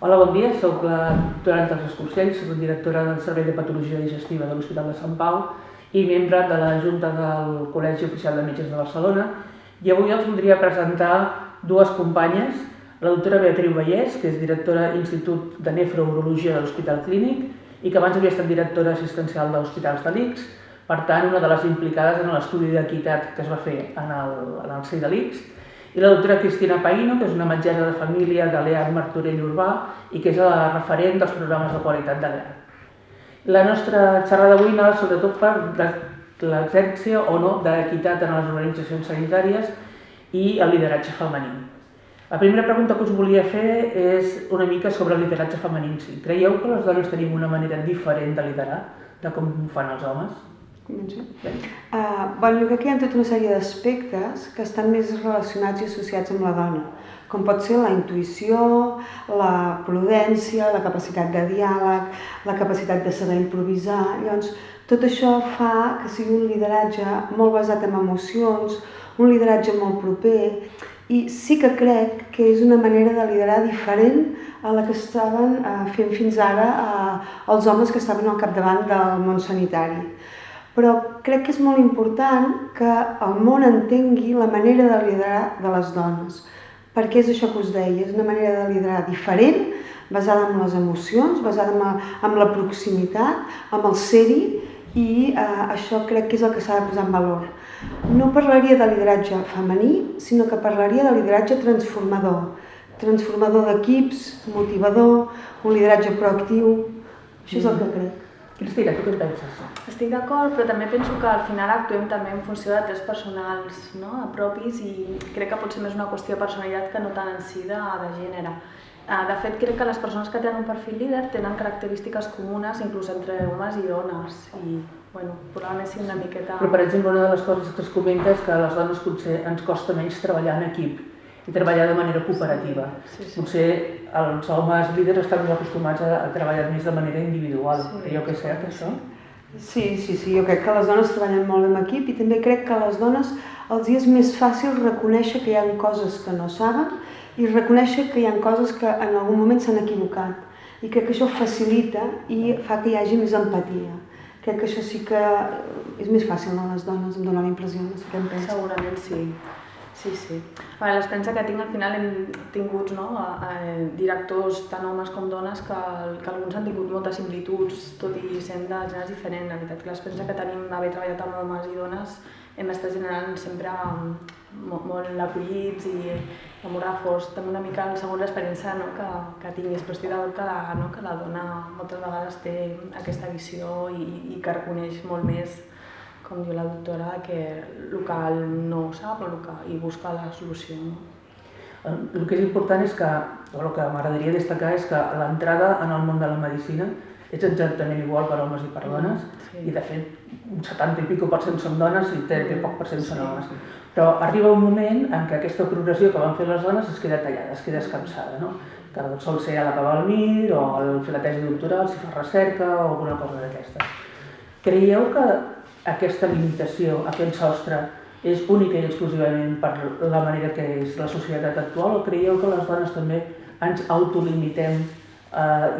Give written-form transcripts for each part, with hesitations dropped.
Hola, bon dia. Soc la doctora Àngels Escorcell, soc directora del Servei de Patologia Digestiva de l'Hospital de Sant Pau i membre de la Junta del Col·legi Oficial de Metges de Barcelona. I avui els voldria presentar dues companyes, la doctora Beatriu Vallès, que és directora Institut de Nefrourologia de l'Hospital Clínic i que abans havia estat directora assistencial d'Hospitals de l'ICS, per tant, una de les implicades en l'estudi d'equitat que es va fer en el si de l'ICS, i la doctora Cristina Païno, que és una metgessa de família de l'EAC Martorell Urbà i que és la referent dels programes de qualitat de l'EAC. La nostra xerrada d'avui anava sobretot per l'exercici o no d'equitat en les organitzacions sanitàries i el lideratge femení. La primera pregunta que us volia fer és una mica sobre el lideratge femení. Creieu que les dones tenim una manera diferent de liderar, de com ho fan els homes? Jo crec que hi ha tota una sèrie d'aspectes que estan més relacionats i associats amb la dona, com pot ser la intuïció, la prudència, la capacitat de diàleg, la capacitat de saber improvisar. Llavors, tot això fa que sigui un lideratge molt basat en emocions, un lideratge molt proper, i sí que crec que és una manera de liderar diferent a la que estaven fent fins ara els homes que estaven al capdavant del món sanitari. Però crec que és molt important que el món entengui la manera de liderar de les dones, perquè és això que us deia, és una manera de liderar diferent, basada en les emocions, basada en la proximitat, en el ser-hi, i això crec que és el que s'ha de posar en valor. No parlaria de lideratge femení, sinó que parlaria de lideratge transformador d'equips, motivador, un lideratge proactiu. Això és el que crec. Cristina, tu què en penses? Estic d'acord, però també penso que al final actuem també en funció de trets personals propis i crec que pot ser més una qüestió de personalitat que no tant en si de gènere. De fet, crec que les persones que tenen un perfil líder tenen característiques comunes inclús entre homes i dones i probablement sigui una miqueta... Però, per exemple, una de les coses que es comenta és que a les dones potser ens costa menys treballar en equip i treballar de manera cooperativa. Potser els homes líders estan més acostumats a treballar més de manera individual. Creieu que és cert, això? Sí, jo crec que les dones treballen molt en equip i també crec que a les dones els és més fàcil reconèixer que hi ha coses que no saben i reconèixer que hi ha coses que en algun moment s'han equivocat. I crec que això facilita i fa que hi hagi més empatia. Crec que això sí que és més fàcil a les dones, em dóna la impressió. No sé què em penses. Segurament sí. Sí. L'experiència que tinc, al final hem tingut directors, tant homes com dones, que alguns han tingut moltes similituds, tot i sent de gèneres diferents. La veritat que l'experiència que tenim d'haver treballat amb homes i dones hem estat generant sempre molt acollits i molt reforç. També una mica segons l'experiència que tinguis, però estic d'acord que la dona moltes vegades té aquesta visió i que reconeix molt més, com diu la doctora, que el que no sap i busca la solució. El que és important és que, o el que m'agradaria destacar és que l'entrada en el món de la medicina és exactament igual per homes i per dones, i de fet un 70 i pico % són dones i 30 i poc % són homes. Però arriba un moment en què aquesta progressió que van fer les dones es queda tallada, es queda escapçada, que sol ser a l'acabar el MIR o al fer la tesi doctoral, si fa recerca o alguna cosa d'aquestes. Creieu que aquesta limitació, aquest sostre, és única i exclusivament per la manera que és la societat actual, o creieu que les dones també ens autolimitem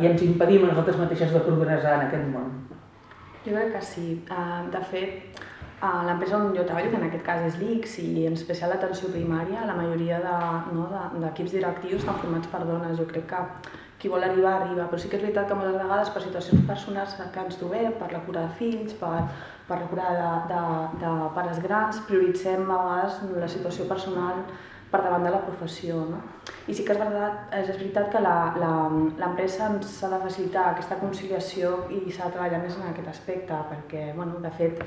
i ens impedim a nosaltres mateixes de progressar en aquest món? Jo crec que sí. De fet, l'empresa on jo treballo, que en aquest cas és l'ICS, i en especial l'atenció primària, la majoria d'equips directius estan formats per dones. Jo crec que qui vol arribar, arriba, però sí que és veritat que moltes vegades per situacions personals que ens trobem, per la cura de fills, per la cura de pares grans, prioritzem a vegades la situació personal per davant de la professió. I sí que és veritat que l'empresa ens ha de facilitar aquesta conciliació i s'ha de treballar més en aquest aspecte, perquè, de fet,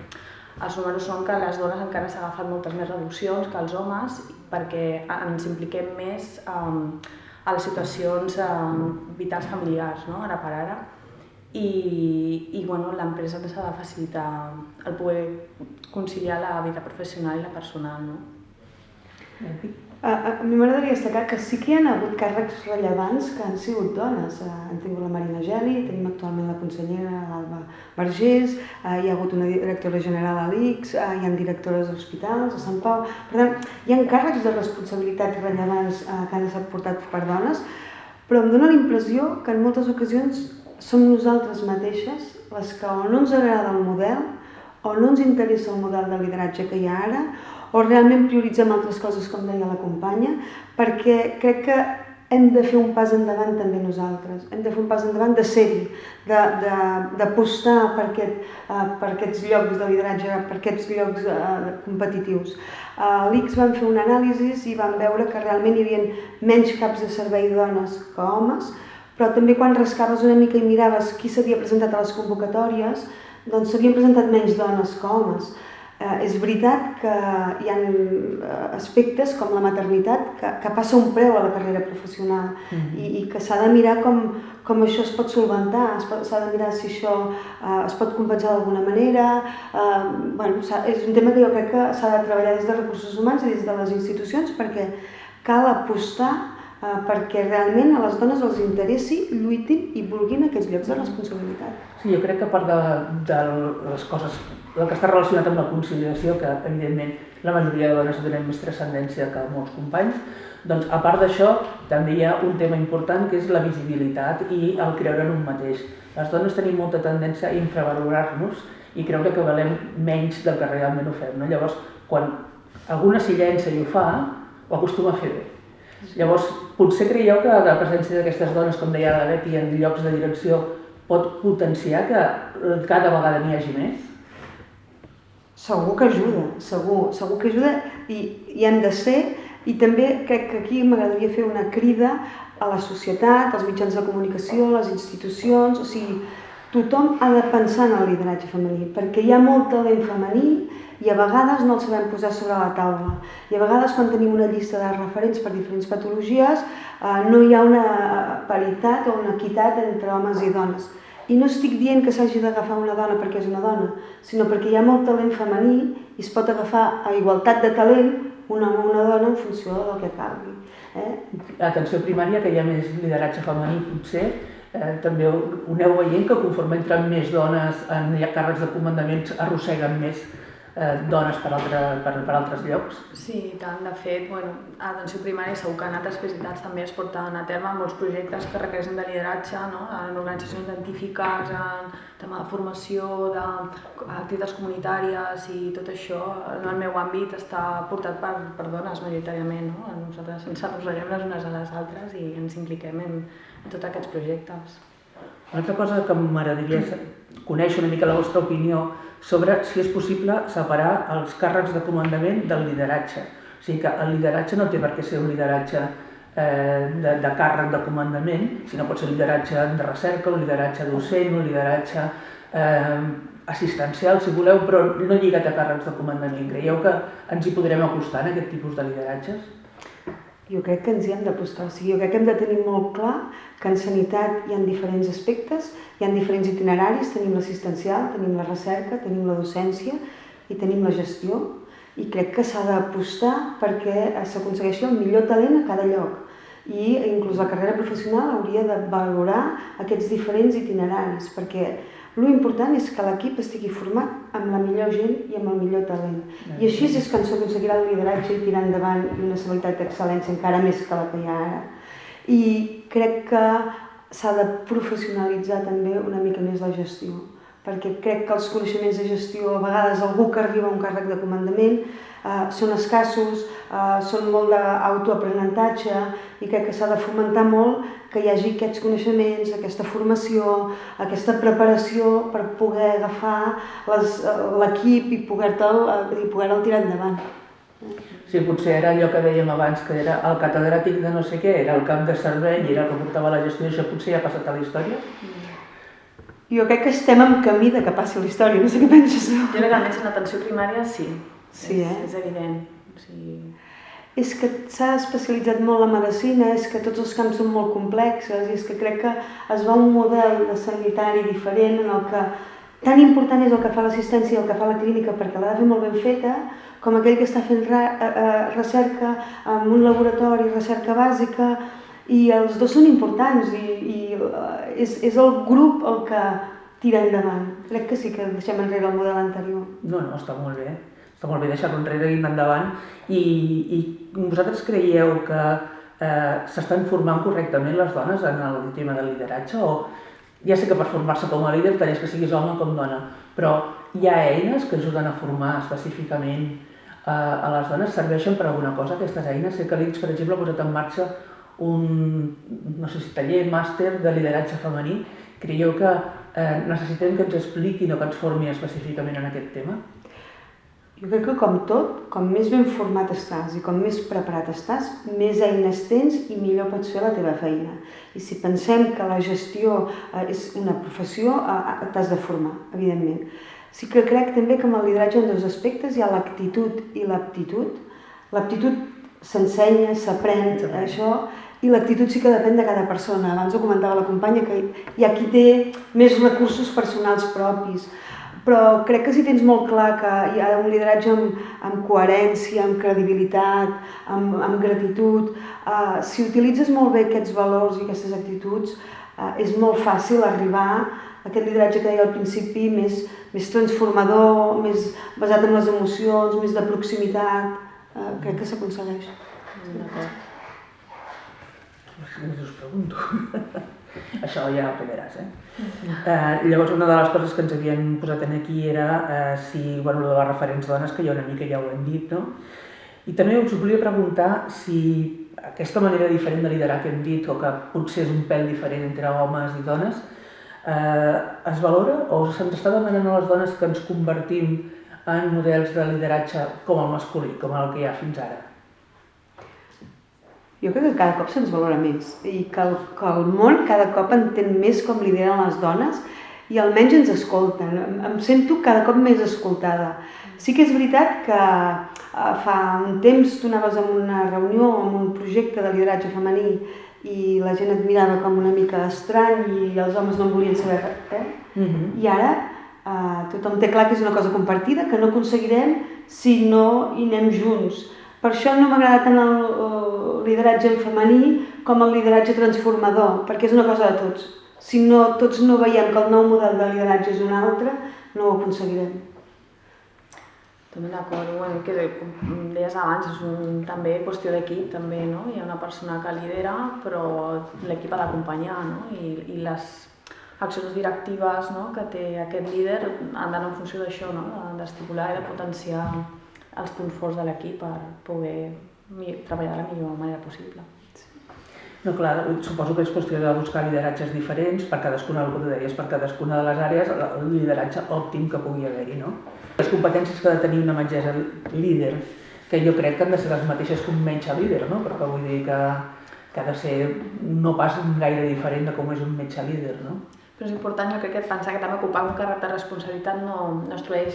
els números són que les dones encara s'han agafat moltes més reduccions que els homes perquè ens impliquem més a les situacions vitals familiars, ara per ara. I l'empresa ens ha de facilitar el poder conciliar la vida professional i la personal. A mi m'agradaria destacar que sí que hi ha hagut càrrecs rellevants que han sigut dones. Hem tingut la Marina Geli, tenim actualment la consellera Alba Vergés, hi ha hagut una directora general a l'ICS, hi ha directores d'hospitals a Sant Pau. Per tant, hi ha càrrecs de responsabilitat rellevants que han estat portats per dones, però em dóna la impressió que en moltes ocasions som nosaltres mateixes les que o no ens agrada el model, o no ens interessa el model de lideratge que hi ha ara, o realment prioritzem altres coses, com deia la companya, perquè crec que hem de fer un pas endavant també nosaltres, hem de fer un pas endavant de ser-hi, d'apostar per aquests llocs de lideratge, per aquests llocs competitius. A l'ICS vam fer una anàlisi i vam veure que realment hi havia menys caps de servei dones que homes, però també quan rascaves una mica i miraves qui s'havia presentat a les convocatòries, doncs s'havien presentat menys dones que homes. És veritat que hi ha aspectes com la maternitat que passa un preu a la carrera professional i que s'ha de mirar com això es pot solventar, s'ha de mirar si això es pot compensar d'alguna manera. És un tema que jo crec que s'ha de treballar des de recursos humans i des de les institucions perquè cal apostar perquè realment a les dones els interessi, lluitin i vulguin aquests llocs de responsabilitat. Sí, jo crec que a part de les coses, el que està relacionat amb la conciliació, que evidentment la majoria de dones donen més transcendència que molts companys, doncs a part d'això també hi ha un tema important que és la visibilitat i el creure en un mateix. Les dones tenim molta tendència a infravalorar-nos i creure que valem menys del que realment ho fem. Llavors, quan alguna s'hi llença i ho fa, ho acostuma a fer bé. Llavors, potser creieu que la presència d'aquestes dones, com deia la Betty, en llocs de direcció pot potenciar que cada vegada n'hi hagi més? Segur que ajuda, segur que ajuda i hem de ser, i també crec que aquí m'agradaria fer una crida a la societat, als mitjans de comunicació, a les institucions, o sigui, tothom ha de pensar en el lideratge femení, perquè hi ha molt talent femení i a vegades no el sabem posar sobre la taula. I a vegades quan tenim una llista de referents per diferents patologies no hi ha una paritat o una equitat entre homes i dones. I no estic dient que s'hagi d'agafar una dona perquè és una dona, sinó perquè hi ha molt talent femení i es pot agafar a igualtat de talent una dona en funció del que calgui. A atenció primària, que hi ha més lideratge femení, potser, també ho aneu veient que conforme entren més dones en càrrecs de comandaments arrosseguen més dones per altres llocs? Sí, i tant. De fet, a atenció primària segur que en altres especialitats també es porten a terme molts projectes que requereixen de lideratge, no? En organitzacions científiques, en tema de formació, d'activitats comunitàries i tot això. En el meu àmbit està portat per dones majoritàriament, no? Nosaltres ens arrosseguem les unes a les altres i ens impliquem en tots aquests projectes. Una altra cosa que m'agradaria conèixer una mica la vostra opinió sobre si és possible separar els càrrecs de comandament del lideratge. O sigui que el lideratge no té per què ser un lideratge de càrrec de comandament, sinó pot ser un lideratge de recerca, un lideratge docent, un lideratge assistencial, si voleu, però no lligat a càrrecs de comandament. Creieu que ens hi podrem acostar en aquest tipus de lideratges? Jo crec que ens hi hem d'apostar, o sigui, jo crec que hem de tenir molt clar que en sanitat hi ha diferents aspectes, hi ha diferents itineraris, tenim l'assistencial, tenim la recerca, tenim la docència i tenim la gestió, i crec que s'ha d'apostar perquè s'aconsegueixi el millor talent a cada lloc. I inclús la carrera professional hauria de valorar aquests diferents itineraris, perquè l'important és que l'equip estigui format amb la millor gent i amb el millor talent. I així és que ens aconseguirà el lideratge i tirar endavant una civilitat d'excel·lència encara més que la que hi ha ara. I crec que s'ha de professionalitzar també una mica més la gestió, perquè crec que els coneixements de gestió, a vegades algú que arriba a un càrrec de comandament, són escassos, són molt d'autoaprenentatge i crec que s'ha de fomentar molt que hi hagi aquests coneixements, aquesta formació, aquesta preparació per poder agafar l'equip i poder-lo tirar endavant. Sí, potser era allò que dèiem abans, que era el catedràtic de no sé què, era el cap de servei i era el que portava la gestió, això potser ja ha passat a la història? Jo crec que estem en camí de que passi a la història, no sé què penses tu. Jo crec que almenys en atenció primària sí. Sí, és evident. Sí. És que s'ha especialitzat molt la medicina, és que tots els camps són molt complexes i és que crec que es va a un model de sanitari diferent en el que tan important és el que fa l'assistència i el que fa la clínica perquè l'ha de fer molt ben feta, com aquell que està fent recerca en un laboratori, recerca bàsica, i els dos són importants i és el grup el que tira endavant. Crec que sí que deixem enrere el model anterior. No, està molt bé. Està molt bé deixar-lo enrere i anar endavant. I vosaltres creieu que s'estan formant correctament les dones en el tema del lideratge? O ja sé que per formar-se com a líder tant és que siguis home com dona, però hi ha eines que ajuden a formar específicament a les dones? Serveixen per alguna cosa aquestes eines? Sé que l'ICS, per exemple, ha posat en marxa un taller, màster de lideratge femení. Creieu que necessitem que ens expliquin o que ens formi específicament en aquest tema? Jo crec que com tot, com més ben format estàs i com més preparat estàs, més eines tens i millor pots fer la teva feina. I si pensem que la gestió és una professió, t'has de formar, evidentment. Sí que crec també que amb el lideratge hi ha dos aspectes, hi ha l'actitud i l'aptitud. L'aptitud s'ensenya, s'aprèn, això, i l'actitud sí que depèn de cada persona. Abans ho comentava la companya, que hi ha qui té més recursos personals propis, però crec que si tens molt clar que hi ha un lideratge amb coherència, amb credibilitat, amb gratitud, si utilitzes molt bé aquests valors i aquestes actituds, és molt fàcil arribar a aquest lideratge que deia al principi, més transformador, més basat en les emocions, més de proximitat. Crec que s'aconsegueix. D'acord. Us pregunto. Això ja ho veuràs, Llavors, una de les coses que ens havien posat aquí era si, de les referents dones, que ja una mica ja ho hem dit, no? I també us volia preguntar si aquesta manera diferent de liderar que hem dit, o que potser és un pèl diferent entre homes i dones, es valora o se'ns està demanant a les dones que ens convertim en models de lideratge com el masculí, com el que hi ha fins ara? Jo crec que cada cop se'ns valora més i que el món cada cop entén més com lideren les dones i almenys ens escolten. Em sento cada cop més escoltada. Sí que és veritat que fa un temps tu anaves a una reunió amb un projecte de lideratge femení i la gent et mirava com una mica estrany i els homes no en volien saber res. I ara tothom té clar que és una cosa compartida, que no aconseguirem si no hi anem junts. Per això no m'agrada tant el lideratge en femení com el lideratge transformador, perquè és una cosa de tots. Si tots no veiem que el nou model de lideratge és un altre, no ho aconseguirem. També d'acord, com deies abans, és també qüestió d'equip, també, no? Hi ha una persona que lidera, però l'equip ha d'acompanyar, no? I les accions directives que té aquest líder han d'anar en funció d'això, d'estimular i de potenciar els punts forts de l'equip per poder treballar de la millor manera possible. No, clar, suposo que és qüestió de buscar lideratges diferents per cadascuna, el que tu deies, per cadascuna de les àrees, el lideratge òptim que pugui haver-hi, no? Les competències que ha de tenir una metgessa líder, que jo crec que han de ser les mateixes que un metge líder, no? Però que vull dir que ha de ser no pas gaire diferent de com és un metge líder, no? Però és important, jo crec que pensar que també ocupar un càrrec de responsabilitat no es tradueix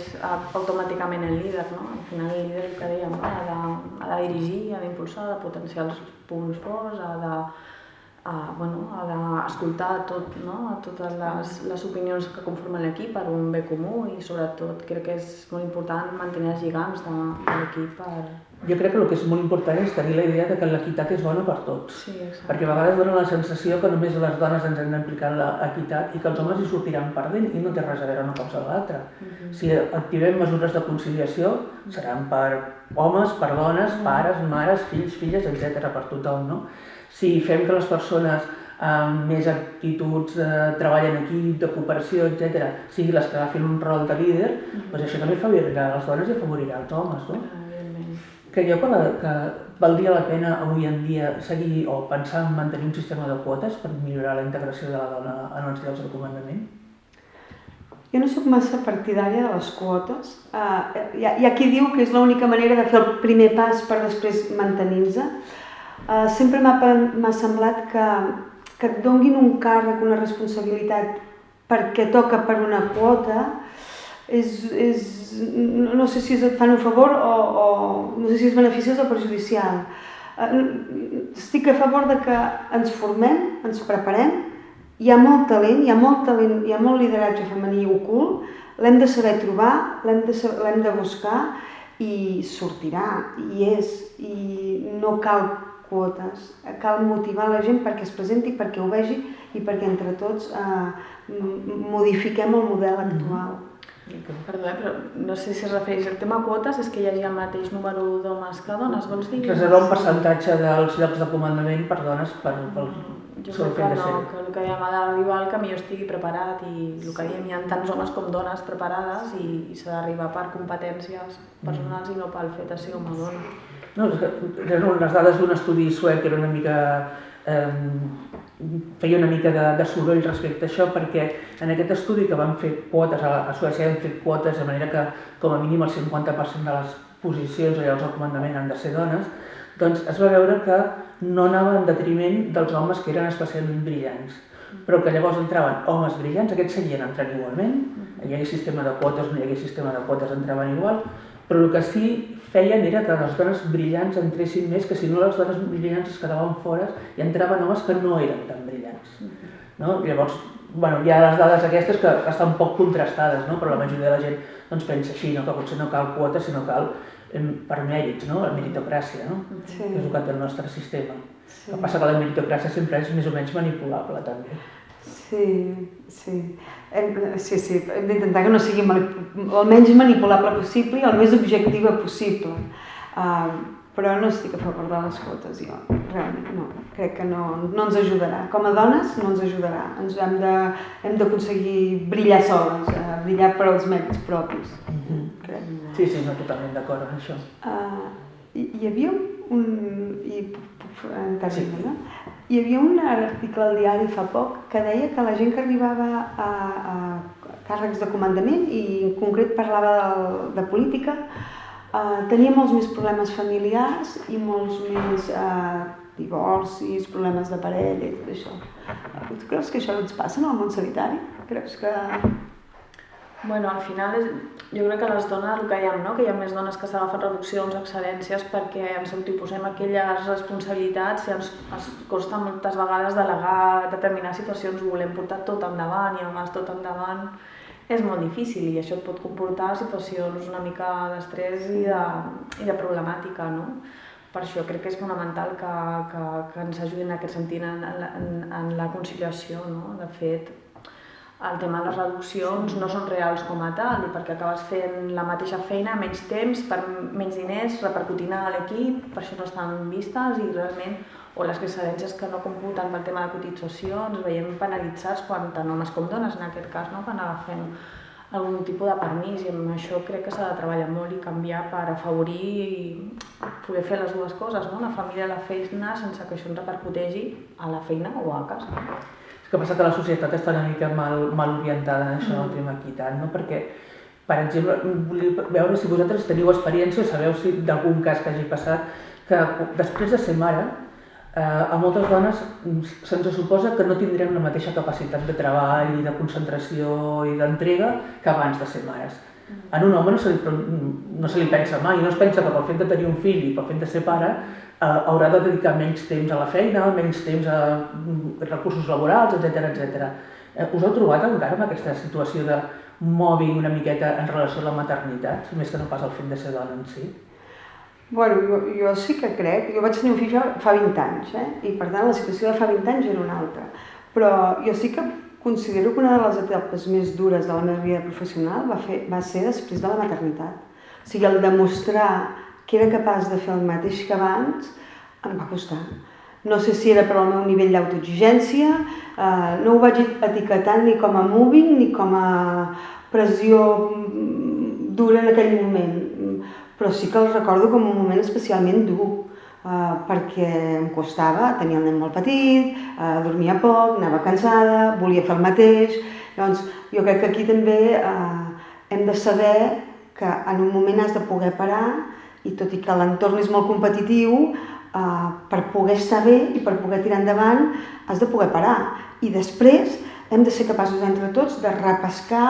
automàticament en líder, no? Al final el líder, el que dèiem, ha de dirigir, ha d'impulsar, ha de potenciar els punts forts, ha d'escoltar totes les opinions que conformen l'equip per un bé comú i sobretot crec que és molt important mantenir els lligams de l'equip per... Jo crec que el que és molt important és tenir la idea de que l'equitat és bona per tots. Sí, exacte. Perquè a vegades dona la sensació que només les dones ens hem d'implicar en l'equitat i que els homes hi sortiran perdent i no té res a veure una cosa amb l'altra. Si activem mesures de conciliació, seran per homes, per dones, pares, mares, fills, filles, etc. per tothom, no? Si fem que les persones amb més actituds de treball en equip, de cooperació, etc., siguin les que agafin un rol de líder, doncs això també afavorirà les dones i afavorirà els homes, no? Creieu que valdria la pena avui en dia seguir o pensar en mantenir un sistema de quotes per millorar la integració de la dona en els llocs de comandament? Jo no sóc massa partidària de les quotes. Hi ha qui diu que és l'única manera de fer el primer pas per després mantenir-se. Sempre m'ha semblat que et donguin un càrrec, una responsabilitat perquè toca per una quota, no sé si et fan un favor o no sé si és beneficiós o perjudicial. Estic a favor de que ens formem, ens preparem, hi ha molt talent, hi ha molt lideratge femení ocult, l'hem de saber trobar, l'hem de buscar i sortirà, i no cal quotes, cal motivar la gent perquè es presenti, perquè ho vegi i perquè entre tots modifiquem el model actual. Perdó, però no sé si es refereix al tema quotes, és que hi hagi el mateix número d'homes que dones, vols dir? Reservar un percentatge dels llocs de comandament per dones pel Jo sol crec fet que de no, ser. que el que dèiem ha d'arribar al que millor estigui preparat i el que dèiem, hi ha tants homes com dones preparades i s'ha d'arribar per competències personals i no pel fet de ser home o dona. No, és que les dades d'un estudi suec era una mica... feia una mica de soroll respecte a això perquè en aquest estudi que van fer quotes, a Suècia han fet quotes de manera que com a mínim el 50% de les posicions o llocs de comandament han de ser dones, doncs es va veure que no anava en detriment dels homes que eren especialment brillants, però que llavors entraven homes brillants, aquests seguien entrant igualment, hi hagués sistema de quotes, no hi hagués sistema de quotes, entraven igual, però el que sí feien era que les dones brillants entressin més, que si no les dones brillants es quedaven fora i entraven homes que no eren tan brillants. No? Llavors, hi ha les dades aquestes que estan poc contrastades, no? Però la majoria de la gent doncs, pensa així, no? Que potser no cal quota, sinó cal per mèrits, no? La meritocràcia, no? Sí. Que és el que té el nostre sistema. Sí. El que passa que la meritocràcia sempre és més o menys manipulable, també. Sí. Hem d'intentar que no sigui el menys manipulable possible i el més objectiva possible. Però no estic a favor de les quotes, jo, realment no. Crec que no ens ajudarà. Com a dones no ens ajudarà. Hem d'aconseguir brillar soles, brillar per als mèrits propis. Crec. Sí, no, totalment d'acord amb això. Hi havia Hi havia un article al diari fa poc que deia que la gent que arribava a càrrecs de comandament, i en concret parlava de política, tenia molts més problemes familiars i molts més divorcis, problemes de parella i tot això. Tu creus que això ens passa en el món sanitari? Creus que... Bueno, al final, jo crec que les dones, el que dèiem, no? Que hi ha més dones que s'agafen reduccions, excel·lències, perquè ens autoimposem aquelles responsabilitats i ens costa moltes vegades delegar determinades situacions, volem portar tot endavant i a vegades tot endavant és molt difícil i això et pot comportar situacions una mica d'estrès i de problemàtica, no? Per això crec que és fonamental que ens ajudin en aquest sentit en la conciliació, no? De fet, el tema de les reduccions no són reals com a tal, perquè acabes fent la mateixa feina, menys temps, per menys diners, repercutint a l'equip, per això no estan vistes i realment, o les excel·lències que no computen pel tema de cotització, ens veiem penalitzats quan tant homes com dones, en aquest cas, no? Quan agafem algun tipus de permís i amb això crec que s'ha de treballar molt i canviar per afavorir i poder fer les dues coses, no? La família i la feina sense que això ens repercuteixi a la feina o a casa. Que passa que la societat està una mica mal orientada en això del tema equitat, no? Perquè, per exemple, volia veure si vosaltres teniu experiència o sabeu si d'algun cas que hagi passat que després de ser mare, a moltes dones se'ns suposa que no tindrem la mateixa capacitat de treball i de concentració i d'entrega que abans de ser mares. En un home no se li pensa mai, no es pensa que pel fet de tenir un fill i pel fet de ser pare haurà de dedicar menys temps a la feina, menys temps a recursos laborals, etc. Us heu trobat encara amb aquesta situació de mobbing una miqueta en relació a la maternitat, més que no pas el fet de ser dona en si? Bueno, jo sí que crec, jo vaig tenir un fill fa 20 anys, i per tant la situació de fa 20 anys era una altra, però jo sí que considero que una de les etapes més dures de la meva vida professional va ser després de la maternitat. O sigui, el demostrar que era capaç de fer el mateix que abans em va costar. No sé si era per al meu nivell d'autoexigència, no ho vaig etiquetar ni com a mobbing ni com a pressió dura en aquell moment, però sí que el recordo com un moment especialment dur, perquè em costava, tenia el nen molt petit, dormia poc, anava cansada, volia fer el mateix. Llavors, jo crec que aquí també hem de saber que en un moment has de poder parar i tot i que l'entorn és molt competitiu, per poder estar bé i per poder tirar endavant has de poder parar. I després hem de ser capaços entre tots de repescar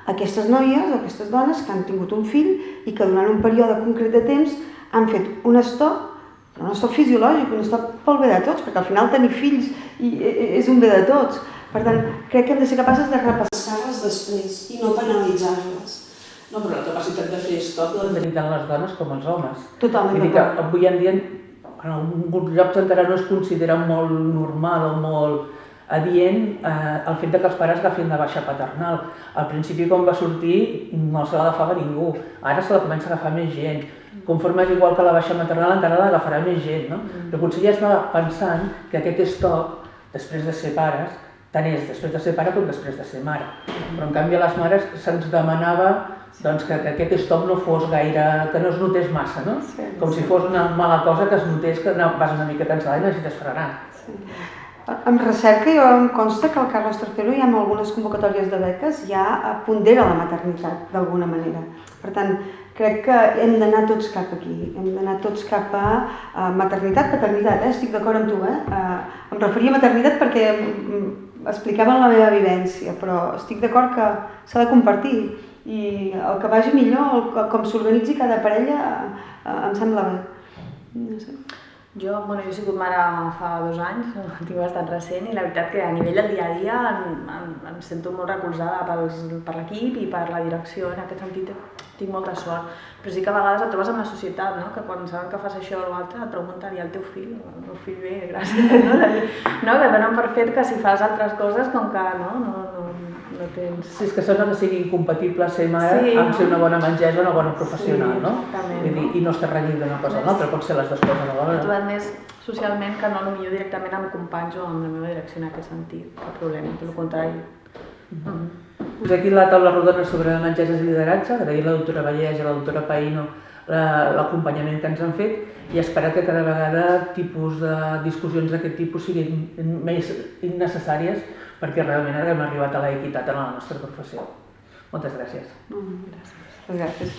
aquestes noies o aquestes dones que han tingut un fill i que durant un període concret de temps han fet un stop, però un stop fisiològic, un stop pel bé de tots, perquè al final tenir fills és un bé de tots. Per tant, crec que hem de ser capaces de repescar-les després i no penalitzar-les. No, però la capacitat de fer stop l'han de tenir tant les dones com els homes. Totalment d'acord. Vull dir que avui en dia en alguns llocs encara no es considera molt normal o molt adient el fet que els pares agafin la baixa paternal. Al principi, quan va sortir, no se l'agafava ningú. Ara se la comença a agafar més gent. Conforme és igual que la baixa maternal, encara l'agafarà més gent, no? Però potser ja estava pensant que aquest stop, després de ser pares, tant és després de ser pare com després de ser mare. Però en canvi a les mares se'ns demanava que aquest stop no fos gaire, que no es notés massa, no? Com si fos una mala cosa que es notés que vas una mica cansada i necessites frenar. En recerca jo em consta que el Carlos III ja en algunes convocatòries de beques ja pondera la maternitat d'alguna manera. Per tant, crec que hem d'anar tots cap aquí, hem d'anar tots cap a maternitat, paternitat, estic d'acord amb tu, em referia a maternitat perquè explicaven la meva vivència, però estic d'acord que s'ha de compartir i el que vagi millor, com s'organitzi cada parella, em sembla bé. No sé. Jo he sigut mare fa 2 anys, tinc bastant recent, i la veritat que a nivell del dia a dia em sento molt recolzada per l'equip i per la direcció, en aquest sentit tinc molta sort. Però sí que a vegades et trobes amb la societat, no? Que quan saben que fas això o l'altre et pregunten, i el teu fill? El meu fill bé, gràcies. No? Que donen per fet que si fas altres coses com que no tens... Sí, és que sembla que sigui incompatible ser mare amb ser una bona metgessa o una bona professional, no? Exactament. I no estar renyit d'una cosa a l'altra, pot ser les dues coses alhora. He trobat més socialment que no potser directament amb companys o amb la meva direcció en aquest sentit, cap problema, tot el contrari. Us aquí la taula rodona sobre metgesses i lideratge, agrair a la doctora Vallès i a la doctora Paino l'acompanyament que ens han fet i esperar que cada vegada tipus de discussions d'aquest tipus siguin més innecessàries perquè realment hem arribat a l'equitat en la nostra professió. Moltes gràcies. Gràcies.